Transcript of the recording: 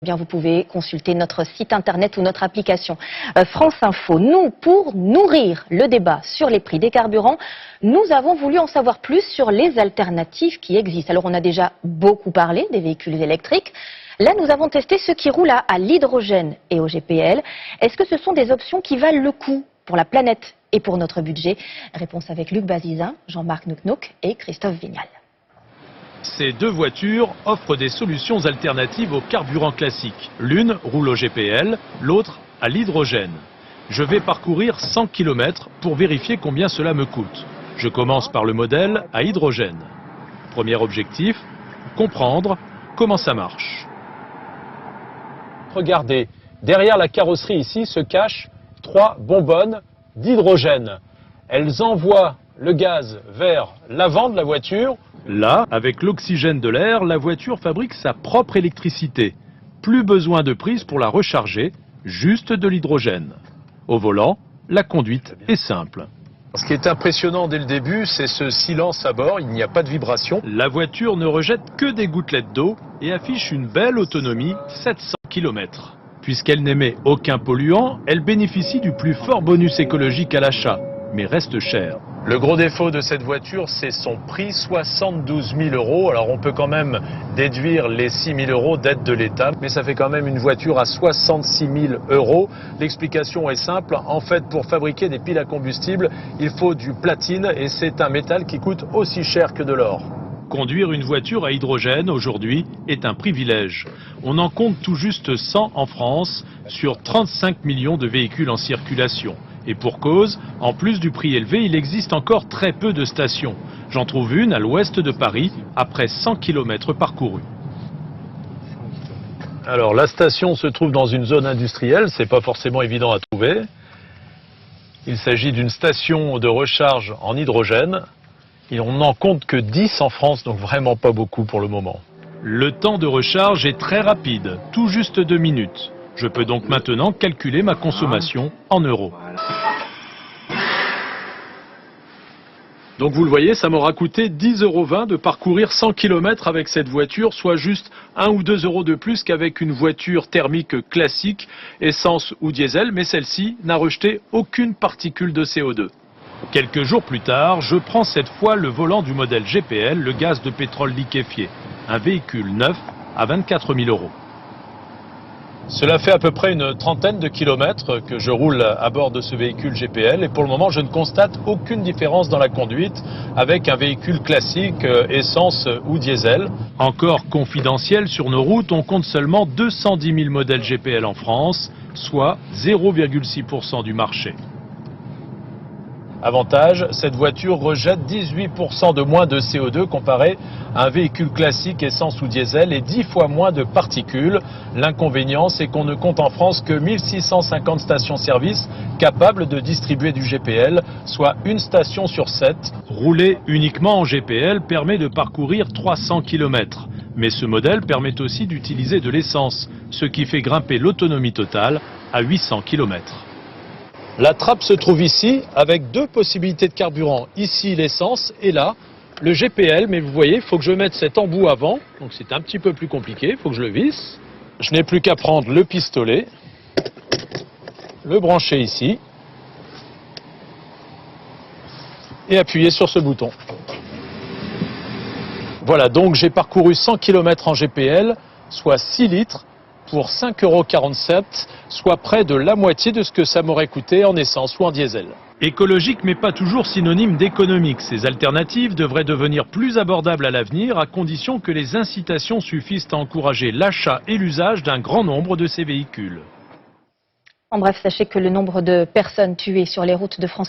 Bien, vous pouvez consulter notre site internet ou notre application France Info. Nous, pour nourrir le débat sur les prix des carburants, nous avons voulu en savoir plus sur les alternatives qui existent. Alors, on a déjà beaucoup parlé des véhicules électriques. Là, nous avons testé ceux qui roulent à l'hydrogène et au GPL. Est-ce que ce sont des options qui valent le coup pour la planète et pour notre budget? Réponse avec Luc Bazizin, Jean-Marc Nouknouk et Christophe Vignal. Ces deux voitures offrent des solutions alternatives au carburant classique. L'une roule au GPL, l'autre à l'hydrogène. Je vais parcourir 100 km pour vérifier combien cela me coûte. Je commence par le modèle à hydrogène. Premier objectif, comprendre comment ça marche. Regardez, derrière la carrosserie ici se cachent 3 bonbonnes d'hydrogène. Elles envoient le gaz vers l'avant de la voiture. Là, avec l'oxygène de l'air, la voiture fabrique sa propre électricité. Plus besoin de prise pour la recharger, juste de l'hydrogène. Au volant, la conduite est simple. Ce qui est impressionnant dès le début, c'est ce silence à bord, il n'y a pas de vibration. La voiture ne rejette que des gouttelettes d'eau et affiche une belle autonomie, 700 km. Puisqu'elle n'émet aucun polluant, elle bénéficie du plus fort bonus écologique à l'achat, mais reste chère. Le gros défaut de cette voiture, c'est son prix, 72 000 €. Alors on peut quand même déduire les 6 000 € d'aide de l'État, mais ça fait quand même une voiture à 66 000 €. L'explication est simple, en fait pour fabriquer des piles à combustible, il faut du platine et c'est un métal qui coûte aussi cher que de l'or. Conduire une voiture à hydrogène aujourd'hui est un privilège. On en compte tout juste 100 en France sur 35 millions de véhicules en circulation. Et pour cause, en plus du prix élevé, il existe encore très peu de stations. J'en trouve une à l'ouest de Paris, après 100 km parcourus. Alors la station se trouve dans une zone industrielle, c'est pas forcément évident à trouver. Il s'agit d'une station de recharge en hydrogène. Et on n'en compte que 10 en France, donc vraiment pas beaucoup pour le moment. Le temps de recharge est très rapide, tout juste 2 minutes. Je peux donc maintenant calculer ma consommation en euros. Donc vous le voyez, ça m'aura coûté 10,20 € de parcourir 100 km avec cette voiture, soit juste 1 ou 2 € de plus qu'avec une voiture thermique classique, essence ou diesel, mais celle-ci n'a rejeté aucune particule de CO2. Quelques jours plus tard, je prends cette fois le volant du modèle GPL, le gaz de pétrole liquéfié, un véhicule neuf à 24 000 €. Cela fait à peu près une trentaine de kilomètres que je roule à bord de ce véhicule GPL et pour le moment je ne constate aucune différence dans la conduite avec un véhicule classique essence ou diesel. Encore confidentiel, sur nos routes, on compte seulement 210 000 modèles GPL en France, soit 0,6% du marché. Avantage, cette voiture rejette 18% de moins de CO2 comparé à un véhicule classique essence ou diesel et 10 fois moins de particules. L'inconvénient, c'est qu'on ne compte en France que 1650 stations-service capables de distribuer du GPL, soit une station sur 7. Rouler uniquement en GPL permet de parcourir 300 km. Mais ce modèle permet aussi d'utiliser de l'essence, ce qui fait grimper l'autonomie totale à 800 km. La trappe se trouve ici avec 2 possibilités de carburant. Ici l'essence et là le GPL. Mais vous voyez, il faut que je mette cet embout avant. Donc c'est un petit peu plus compliqué, il faut que je le visse. Je n'ai plus qu'à prendre le pistolet, le brancher ici et appuyer sur ce bouton. Voilà, donc j'ai parcouru 100 km en GPL, soit 6 litres. Pour 5,47 €, soit près de la moitié de ce que ça m'aurait coûté en essence ou en diesel. Écologique mais pas toujours synonyme d'économique. Ces alternatives devraient devenir plus abordables à l'avenir à condition que les incitations suffisent à encourager l'achat et l'usage d'un grand nombre de ces véhicules. En bref, sachez que le nombre de personnes tuées sur les routes de France